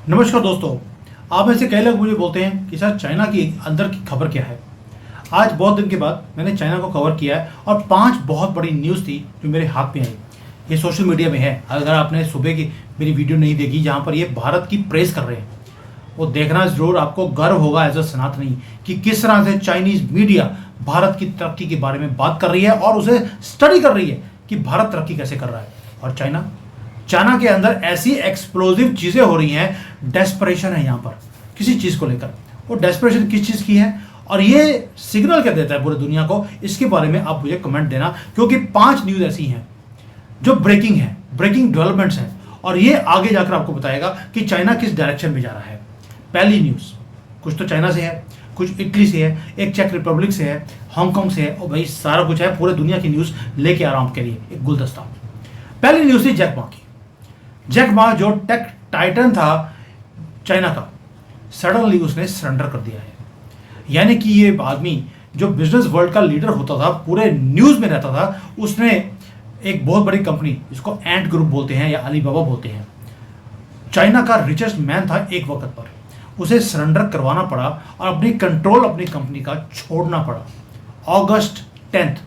नमस्कार दोस्तों। आप में से कई लोग मुझे बोलते हैं कि सर चाइना की अंदर की खबर क्या है। आज बहुत दिन के बाद मैंने चाइना को कवर किया है और 5 बहुत बड़ी न्यूज़ थी जो मेरे हाथ में आई। ये सोशल मीडिया में है। अगर आपने सुबह की मेरी वीडियो नहीं देखी जहाँ पर ये भारत की प्रेस कर रहे हैं, वो देखना जरूर। आपको गर्व होगा एज अ सनातनी कि किस तरह से चाइनीज मीडिया भारत की तरक्की के बारे में बात कर रही है और उसे स्टडी कर रही है कि भारत तरक्की कैसे कर रहा है। और चाइना के अंदर ऐसी एक्सप्लोजिव चीजें हो रही हैं, डेस्परेशन है यहाँ पर किसी चीज को लेकर। वो डेस्परेशन किस चीज की है और ये सिग्नल क्या देता है पूरी दुनिया को, इसके बारे में आप मुझे कमेंट देना, क्योंकि 5 न्यूज ऐसी हैं जो ब्रेकिंग है, ब्रेकिंग डेवलपमेंट्स हैं और ये आगे जाकर आपको बताएगा कि चाइना किस डायरेक्शन में जा रहा है। पहली न्यूज कुछ तो चाइना से है, कुछ इटली से है, एक चेक रिपब्लिक से है, हांगकांग से है और भाई सारा कुछ है। पूरे दुनिया की न्यूज लेके आ रहा हूं आपके लिए एक गुलदस्ता। पहली न्यूज थी जैक मा की। जैक मा जो टेक टाइटन था चाइना का, सडनली उसने सरेंडर कर दिया है। यानी कि ये आदमी जो बिजनेस वर्ल्ड का लीडर होता था, पूरे न्यूज में रहता था, उसने एक बहुत बड़ी कंपनी जिसको एंट ग्रुप बोलते हैं या अलीबाबा बोलते हैं, चाइना का रिचेस्ट मैन था एक वक्त पर, उसे सरेंडर करवाना पड़ा और अपनी कंट्रोल अपनी कंपनी का छोड़ना पड़ा। अगस्त 10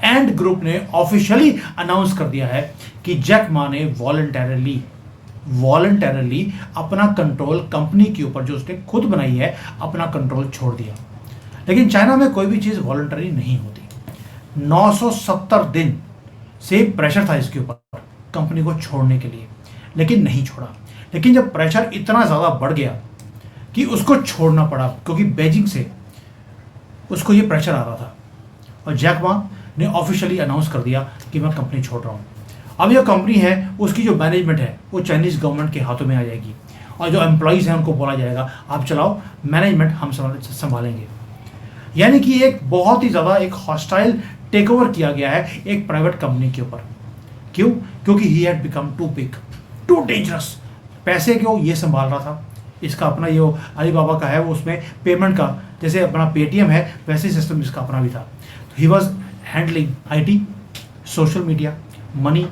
एंट ग्रुप ने ऑफिशियली अनाउंस कर दिया है कि जैक मा ने वॉलंटरली अपना कंट्रोल कंपनी के ऊपर जो उसने खुद बनाई है, अपना कंट्रोल छोड़ दिया। लेकिन चाइना में कोई भी चीज वॉलंटरी नहीं होती। 970 दिन से प्रेशर था इसके ऊपर कंपनी को छोड़ने के लिए, लेकिन नहीं छोड़ा। लेकिन जब प्रेशर इतना ज्यादा बढ़ गया कि उसको छोड़ना पड़ा, क्योंकि बेजिंग से उसको ये प्रेशर आ रहा था, और जैक मा ने ऑफिशियली अनाउंस कर दिया कि मैं कंपनी छोड़ रहा हूँ। अब जो कंपनी है उसकी जो मैनेजमेंट है वो चाइनीज गवर्नमेंट के हाथों में आ जाएगी और जो एम्प्लॉयज़ हैं उनको बोला जाएगा आप चलाओ, मैनेजमेंट हम संभालेंगे। यानी कि एक बहुत ही ज़्यादा एक हॉस्टाइल टेक ओवर किया गया है एक प्राइवेट कंपनी के ऊपर। क्यों? क्योंकि he had become too big, too dangerous. पैसे क्यों ये संभाल रहा था, इसका अपना ये अलीबाबा का है, वो उसमें पेमेंट का जैसे अपना पेटीएम है वैसे सिस्टम इसका अपना भी था। He was handling IT, social media, money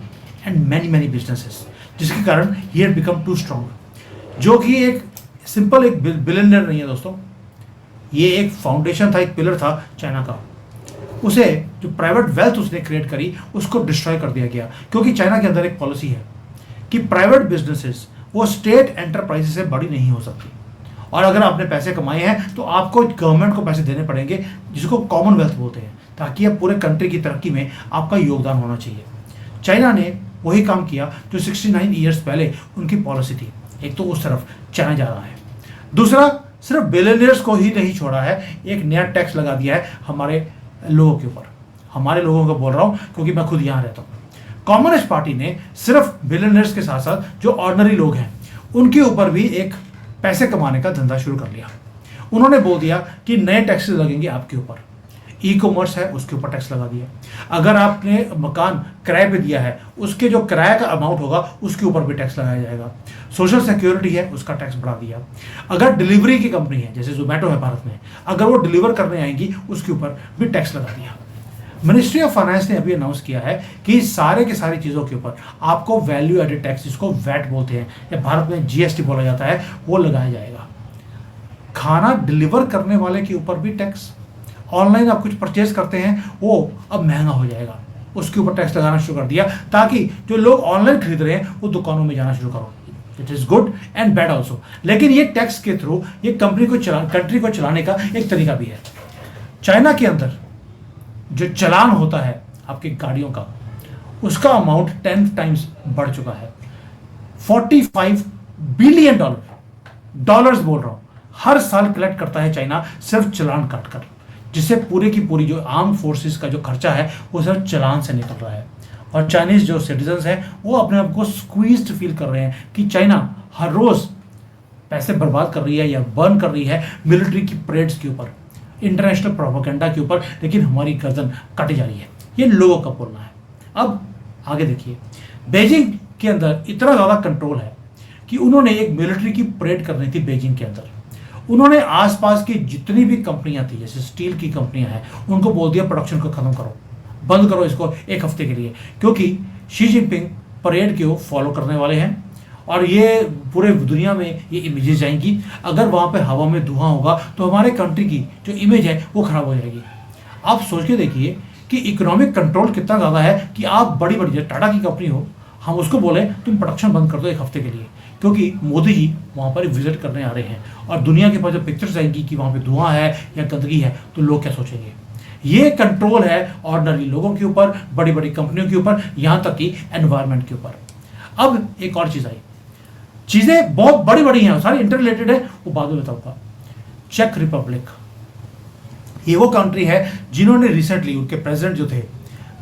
and many businesses, जिसके कारण he had become too strong. जो कि एक सिंपल एक बिलियनर नहीं है दोस्तों, ये एक फाउंडेशन था, एक पिलर था चाइना का। उसे जो प्राइवेट वेल्थ उसने क्रिएट करी उसको डिस्ट्रॉय कर दिया गया, क्योंकि चाइना के अंदर एक पॉलिसी है कि प्राइवेट बिजनेसेस वो स्टेट एंटरप्राइजेस से बड़ी नहीं हो सकती, और अगर आपने पैसे कमाए हैं तो आपको गवर्नमेंट को पैसे देने पड़ेंगे, जिसको कॉमनवेल्थ बोलते हैं, ताकि अब पूरे कंट्री की तरक्की में आपका योगदान होना चाहिए। चाइना ने वही काम किया जो 69 ईयर्स पहले उनकी पॉलिसी थी। एक तो उस तरफ चाइना जा रहा है, दूसरा सिर्फ बिलियनियर्स को ही नहीं छोड़ा है, एक नया टैक्स लगा दिया है हमारे लोगों के ऊपर। हमारे लोगों को बोल रहा हूँ क्योंकि मैं खुद यहाँ रहता हूँ। कम्युनिस्ट पार्टी ने सिर्फ बिलियनियर्स के साथ साथ जो ऑर्डिनरी लोग हैं उनके ऊपर भी एक पैसे कमाने का धंधा शुरू कर लिया। उन्होंने बोल दिया कि नए टैक्सेस लगेंगे आपके ऊपर। ई-कॉमर्स है उसके ऊपर टैक्स लगा दिया। अगर आपने मकान किराए पे दिया है उसके जो किराए का अमाउंट होगा उसके ऊपर भी टैक्स लगाया जाएगा। सोशल सिक्योरिटी है उसका टैक्स बढ़ा दिया। अगर डिलीवरी की कंपनी है जैसे जोमेटो है भारत में, अगर वो डिलीवर करने आएंगी उसके ऊपर भी टैक्स लगा दिया। मिनिस्ट्री ऑफ फाइनेंस ने अभी अनाउंस किया है कि सारे के सारी चीज़ों के ऊपर आपको वैल्यू एडेड टैक्स, जिसको वैट बोलते हैं या भारत में GST बोला जाता है, वो लगाया जाएगा। खाना डिलीवर करने वाले के ऊपर भी टैक्स। ऑनलाइन आप कुछ परचेज करते हैं वो अब महंगा हो जाएगा, उसके ऊपर टैक्स लगाना शुरू कर दिया, ताकि जो लोग ऑनलाइन खरीद रहे हैं वो दुकानों में जाना शुरू करो। It is good and bad also. लेकिन ये टैक्स के थ्रू ये कंट्री को चलाने का एक तरीका भी है। चाइना के अंदर जो चलान होता है आपकी गाड़ियों का, उसका अमाउंट 10 टाइम्स बढ़ चुका है। 45 बिलियन डॉलर्स बोल रहा हूं, हर साल कलेक्ट करता है चाइना सिर्फ चलान काटकर, जिससे पूरी की पूरी जो आर्म फोर्सेस का जो खर्चा है वो सिर्फ चलान से निकल रहा है। और चाइनीज जो सिटीजन्स हैं वो अपने आप को स्क्वीज्ड फील कर रहे हैं कि चाइना हर रोज पैसे बर्बाद कर रही है या बर्न कर रही है मिलिट्री की परेड्स के ऊपर, इंटरनेशनल प्रोपेगेंडा के ऊपर, लेकिन हमारी गर्दन काटी जा रही है। ये लोगों का बोलना है। अब आगे देखिए, बेजिंग के अंदर इतना ज़्यादा कंट्रोल है कि उन्होंने एक मिलिट्री की परेड करनी थी बेजिंग के अंदर। उन्होंने आसपास की जितनी भी कंपनियां थी, जैसे स्टील की कंपनियां हैं, उनको बोल दिया प्रोडक्शन को खत्म करो, बंद करो इसको 1 हफ्ते के लिए, क्योंकि शी जिनपिंग परेड को फॉलो करने वाले हैं और ये पूरे दुनिया में ये इमेजेस जाएंगी। अगर वहाँ पे हवा में धुआं होगा तो हमारे कंट्री की जो इमेज है वो खराब हो जाएगी। आप सोच के देखिए कि इकोनॉमिक कंट्रोल कितना ज़्यादा है कि आप बड़ी बड़ी टाटा की कंपनी हो, हम उसको बोले तुम प्रोडक्शन बंद कर दो 1 हफ्ते के लिए, क्योंकि मोदी जी वहाँ पर विजिट करने आ रहे हैं और दुनिया के पास जब पिक्चर्स आएंगी कि वहाँ पे धुआं है या गंदगी है तो लोग क्या सोचेंगे। ये कंट्रोल है ऑर्डिनरी लोगों के ऊपर, बड़ी बड़ी कंपनियों के ऊपर, यहाँ तक कि एनवायरनमेंट के ऊपर। अब एक और चीज़ आई, चीज़ें बहुत बड़ी बड़ी हैं, सारी इंटर रिलेटेड है, वो बाद में बताऊंगा। चेक रिपब्लिक, ये वो कंट्री है जिन्होंने रिसेंटली, उनके प्रेसिडेंट जो थे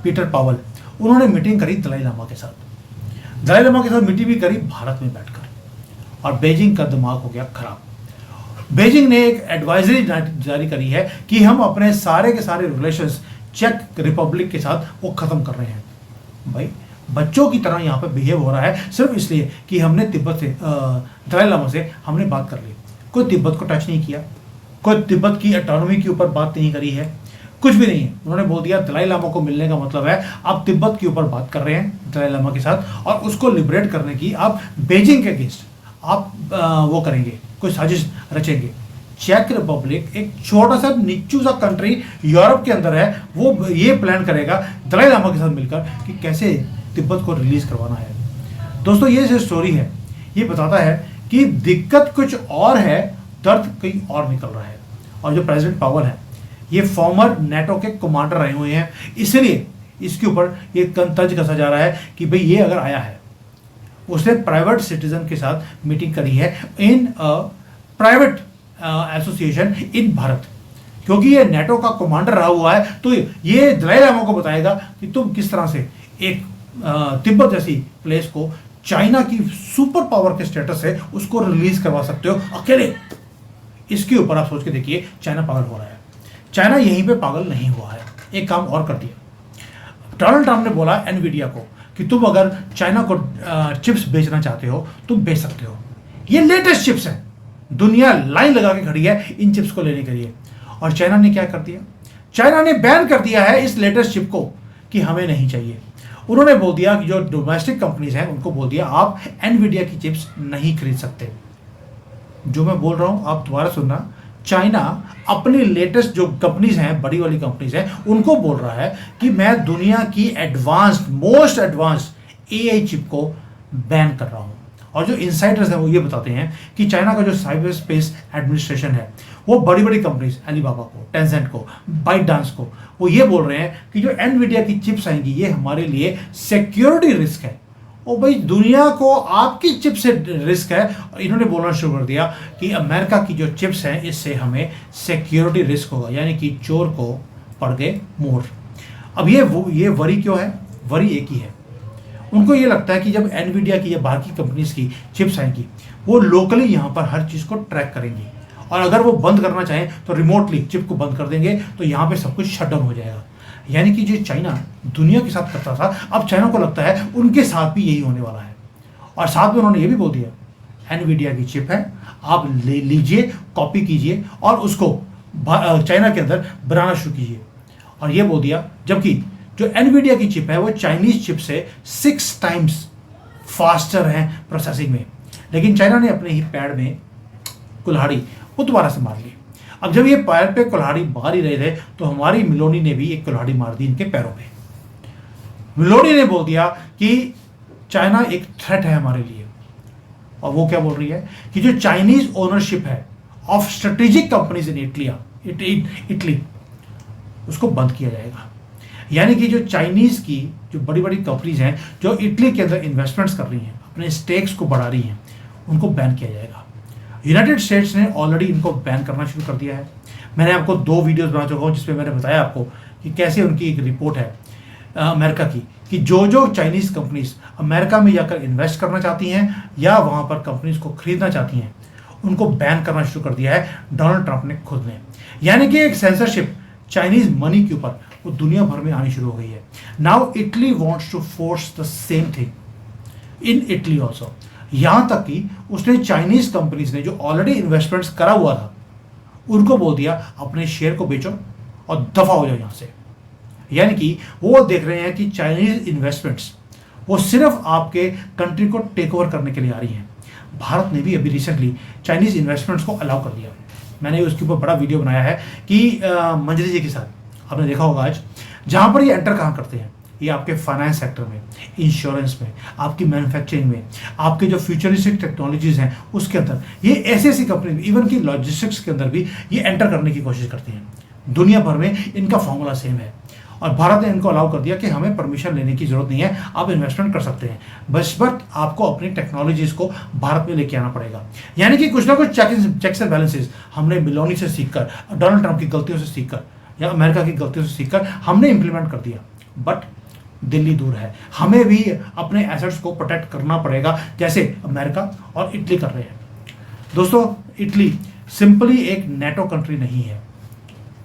पीटर पावल, उन्होंने मीटिंग करी दलाई लामा के साथ। दलाई लामा के साथ मीटिंग भी करी भारत में बैठकर, और बीजिंग का दिमाग हो गया खराब। बीजिंग ने एक एडवाइजरी जारी करी है कि हम अपने सारे के सारे रिलेशंस चेक रिपब्लिक के साथ वो खत्म कर रहे हैं। भाई बच्चों की तरह यहाँ पे बिहेव हो रहा है सिर्फ इसलिए कि हमने तिब्बत से, दलाई लामा से हमने बात कर ली। कोई तिब्बत को टच नहीं किया, कोई तिब्बत की ऑटोनॉमी के ऊपर बात नहीं करी है, कुछ भी नहीं है। उन्होंने बोल दिया दलाई लामा को मिलने का मतलब है आप तिब्बत के ऊपर बात कर रहे हैं दलाई लामा के साथ, और उसको लिबरेट करने की आप बीजिंग के अगेंस्ट आप वो करेंगे, कोई साजिश रचेंगे। चेक रिपब्लिक एक छोटा सा नीचू सा कंट्री यूरोप के अंदर है, वो ये प्लान करेगा दलाई लामा के साथ मिलकर कि कैसे तिब्बत को रिलीज करवाना है। दोस्तों ये जो स्टोरी है ये बताता है कि दिक्कत कुछ और है, दर्द कहीं और निकल रहा है। और जो प्रेसिडेंट पावल है ये फॉर्मर नेटो के कमांडर रहे हुए हैं, इसलिए इसके ऊपर ये तंज कसा जा रहा है कि भाई ये अगर आया है, उसने प्राइवेट सिटीजन के साथ मीटिंग करी है in private association in Bharat, क्योंकि ये नेटो का कमांडर रहा हुआ है, तो ये दलाई लामा को बताएगा कि तुम किस तरह से एक तिब्बत जैसी प्लेस को चाइना की सुपर पावर के स्टेटस से उसको रिलीज करवा सकते हो अकेले। इसके ऊपर आप सोच के देखिए, चाइना पागल हो रहा है। चाइना यहीं पे पागल नहीं हुआ है, एक काम और कर दिया। डोनाल्ड ट्रंप ने बोला एनवीडिया को कि तुम अगर चाइना को चिप्स बेचना चाहते हो तुम बेच सकते हो। ये लेटेस्ट चिप्स हैं, दुनिया लाइन लगा के खड़ी है इन चिप्स को लेने के लिए। और चाइना ने क्या कर दिया, चाइना ने बैन कर दिया है इस लेटेस्ट चिप को कि हमें नहीं चाहिए। उन्होंने बोल दिया कि जो डोमेस्टिक कंपनीज हैं उनको बोल दिया आप एनवीडिया की चिप्स नहीं खरीद सकते। जो मैं बोल रहा हूं आप दोबारा सुनना, चाइना अपनी लेटेस्ट जो कंपनीज हैं, बड़ी वाली कंपनीज हैं, उनको बोल रहा है कि मैं दुनिया की advanced, most advanced AI chip को बैन कर रहा हूं। और जो इनसाइडर्स हैं वो ये बताते हैं कि चाइना का जो साइबर स्पेस एडमिनिस्ट्रेशन है वो बड़ी बड़ी कंपनीज, अलीबाबा को, टेंसेंट को, बाइटडांस को, वो ये बोल रहे हैं कि जो एनवीडिया की चिप्स आएंगी ये हमारे लिए सिक्योरिटी रिस्क है। ओ भाई, दुनिया को आपकी चिप से रिस्क है। इन्होंने बोलना शुरू कर दिया कि अमेरिका की जो चिप्स हैं इससे हमें सिक्योरिटी रिस्क होगा, यानी कि चोर को पड़ गए मोर। अब ये वरी क्यों है? वरी एक ही है, उनको ये लगता है कि जब एनवीडिया की या बाकी कंपनीज की चिप्स आएंगी वो लोकली यहाँ पर हर चीज़ को ट्रैक करेंगी, और अगर वो बंद करना चाहें तो रिमोटली चिप को बंद कर देंगे, तो यहाँ पे सब कुछ शट डाउन हो जाएगा। यानी कि जो चाइना दुनिया के साथ करता था, अब चाइना को लगता है उनके साथ भी यही होने वाला है। और साथ में उन्होंने ये भी बोल दिया एनवीडिया की चिप है, आप ले लीजिए, कॉपी कीजिए और उसको चाइना के अंदर बनाना शुरू कीजिए। और ये बोल दिया, जबकि जो एनवीडिया की चिप है वो चाइनीज चिप से 6 टाइम्स फास्टर है प्रोसेसिंग में, लेकिन चाइना ने अपने ही पैड में कुल्हाड़ी वो दोबारा से मार ली। अब जब ये पैर पे कुल्हाड़ी मार ही रहे थे तो हमारी मिलोनी ने भी एक कुल्हाड़ी मार दी इनके पैरों पे। मिलोनी ने बोल दिया कि चाइना एक थ्रेट है हमारे लिए, और वो क्या बोल रही है कि जो चाइनीज ओनरशिप है of strategic companies in Italy उसको बंद किया जाएगा। यानी कि जो चाइनीज की जो बड़ी बड़ी कंपनीज हैं जो इटली के अंदर इन्वेस्टमेंट्स कर रही हैं, अपने स्टेक्स को बढ़ा रही हैं, उनको बैन किया जाएगा। यूनाइटेड स्टेट्स ने ऑलरेडी इनको बैन करना शुरू कर दिया है। मैंने आपको 2 वीडियोस बना चुका हूँ जिसमें मैंने बताया आपको कि कैसे उनकी एक रिपोर्ट है अमेरिका की कि जो जो चाइनीज कंपनीज अमेरिका में जाकर इन्वेस्ट करना चाहती हैं या वहाँ पर कंपनीज को खरीदना चाहती हैं उनको बैन करना शुरू कर दिया है डोनाल्ड ट्रंप ने खुद ने। यानी कि एक सेंसरशिप चाइनीज मनी के ऊपर वो दुनिया भर में आनी शुरू हो गई है। Now Italy wants to force the same thing in Italy also. यहां तक कि उसने चाइनीज कंपनीज ने जो ऑलरेडी इन्वेस्टमेंट्स करा हुआ था उनको बोल दिया अपने शेयर को बेचो और दफा हो जाओ यहां से। यानी कि वो देख रहे हैं कि चाइनीज इन्वेस्टमेंट्स वो सिर्फ आपके कंट्री को टेक ओवर करने के लिए आ रही हैं। भारत ने भी अभी रिसेंटली चाइनीज इन्वेस्टमेंट्स को अलाउ कर दिया। मैंने उसके ऊपर बड़ा वीडियो बनाया है कि मंजरी जी के साथ, आपने देखा होगा आज, जहाँ पर ये एंटर कहाँ करते हैं, ये आपके फाइनेंस सेक्टर में, इंश्योरेंस में, आपकी मैन्युफैक्चरिंग में, आपके जो फ्यूचरिस्टिक टेक्नोलॉजीज हैं उसके अंदर, ये ऐसी ऐसी कंपनी, इवन की लॉजिस्टिक्स के अंदर भी ये एंटर करने की कोशिश करती हैं। दुनिया भर में इनका फॉर्मूला सेम है और भारत ने इनको अलाउ कर दिया कि हमें परमिशन लेने की जरूरत नहीं है, आप इन्वेस्टमेंट कर सकते हैं, बट आपको अपनी टेक्नोलॉजीज को भारत में लेके आना पड़ेगा। यानी कि कुछ ना कुछ चेक्स एंड बैलेंसेस हमने मिलोनी से सीखकर, डोनाल्ड ट्रंप की गलतियों से सीखकर या अमेरिका की गलतियों से सीखकर हमने इंप्लीमेंट कर दिया। बट दिल्ली दूर है, हमें भी अपने एसेट्स को प्रोटेक्ट करना पड़ेगा, जैसे अमेरिका और इटली कर रहे हैं। दोस्तों, इटली सिंपली एक नेटो कंट्री नहीं है,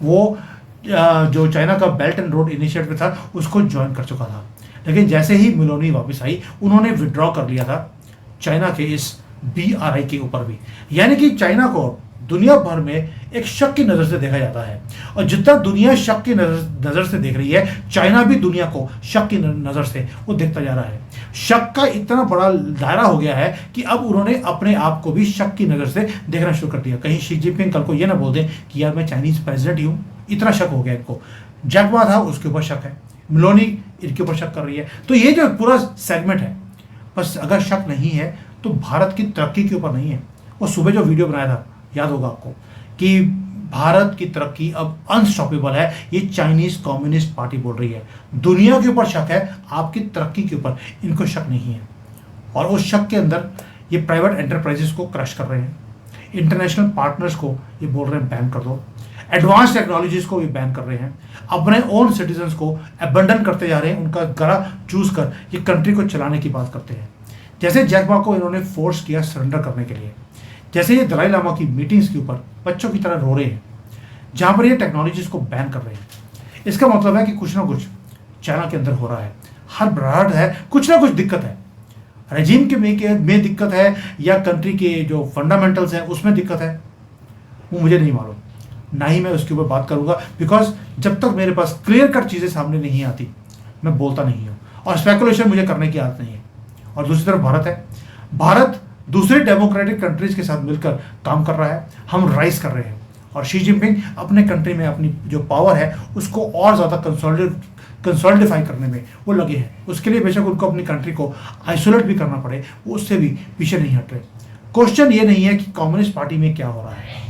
वो जो चाइना का बेल्ट एंड रोड इनिशिएटिव था उसको ज्वाइन कर चुका था, लेकिन जैसे ही मिलोनी वापस आई उन्होंने विड्रॉ कर लिया था चाइना के इस BRI के ऊपर भी। यानी कि चाइना को दुनिया भर में एक शक की नज़र से देखा जाता है, और जितना दुनिया शक की नज़र से देख रही है, चाइना भी दुनिया को शक की नज़र से वो देखता जा रहा है। शक का इतना बड़ा दायरा हो गया है कि अब उन्होंने अपने आप को भी शक की नज़र से देखना शुरू कर दिया। कहीं शी जिनपिंग कल को ये ना बोल दें कि यार मैं चाइनीज़ प्रेसिडेंट ही हूँ, इतना शक हो गया इनको। जैक मा था, उसके ऊपर शक है, मिलोनी इनके ऊपर शक कर रही है। तो ये जो पूरा सेगमेंट है, बस अगर शक नहीं है तो भारत की तरक्की के ऊपर नहीं है। वो सुबह जो वीडियो बनाया था, याद होगा आपको, कि भारत की तरक्की अब अनस्टॉपेबल है, ये चाइनीज कम्युनिस्ट पार्टी बोल रही है। दुनिया के ऊपर शक है, आपकी तरक्की के ऊपर इनको शक नहीं है। और उस शक के अंदर ये प्राइवेट एंटरप्राइजेस को क्रश कर रहे हैं, इंटरनेशनल पार्टनर्स को ये बोल रहे हैं बैन कर दो, एडवांस टेक्नोलॉजीज को भी बैन कर रहे हैं, अपने ओन सिटीजन्स को अबंडन करते जा रहे हैं, उनका गला चूस कर ये कंट्री को चलाने की बात करते हैं। जैसे जैक मा को इन्होंने फोर्स किया सरेंडर करने के लिए, जैसे ये दलाई लामा की मीटिंग्स के ऊपर बच्चों की तरह रो रहे हैं, जहाँ पर ये टेक्नोलॉजीज को बैन कर रहे हैं। इसका मतलब है कि कुछ ना कुछ चाइना के अंदर हो रहा है, हड़बड़ाहट है, कुछ ना कुछ दिक्कत है। रेजिम के में दिक्कत है या कंट्री के जो फंडामेंटल्स हैं उसमें दिक्कत है, वो मुझे नहीं मालूम, ना ही मैं उसके ऊपर बात करूंगा, बिकॉज जब तक मेरे पास क्लियर कट चीज़ें सामने नहीं आती मैं बोलता नहीं हूँ, और स्पेकुलेशन मुझे करने की आदत नहीं है। और दूसरी तरफ भारत है, भारत दूसरे डेमोक्रेटिक कंट्रीज के साथ मिलकर काम कर रहा है, हम राइज कर रहे हैं, और शी जिनपिंग अपने कंट्री में अपनी जो पावर है उसको और ज़्यादा कंसोलिडिफाई करने में वो लगे हैं। उसके लिए बेशक उनको अपनी कंट्री को आइसोलेट भी करना पड़े, वो उससे भी पीछे नहीं हट रहे। क्वेश्चन ये नहीं है कि कम्युनिस्ट पार्टी में क्या हो रहा है,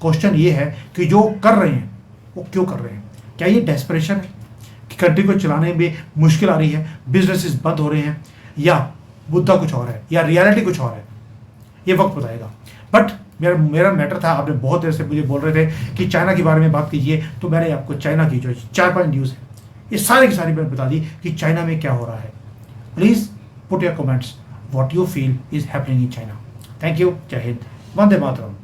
क्वेश्चन ये है कि जो कर रहे हैं वो क्यों कर रहे हैं। क्या ये डेस्परेशन है कि कंट्री को चलाने में मुश्किल आ रही है, बिजनेसेस बंद हो रहे हैं, या मुद्दा कुछ और है, या रियलिटी कुछ और है, ये वक्त बताएगा। बट मेरा मैटर था, आपने बहुत देर से मुझे बोल रहे थे कि चाइना के बारे में बात कीजिए, तो मैंने आपको चाइना की जो 4-5 न्यूज़ है ये सारी की सारी मैंने बता दी कि चाइना में क्या हो रहा है। Please put your comments what you feel is happening in China. Thank you, जय हिंद, वंदे मातरम।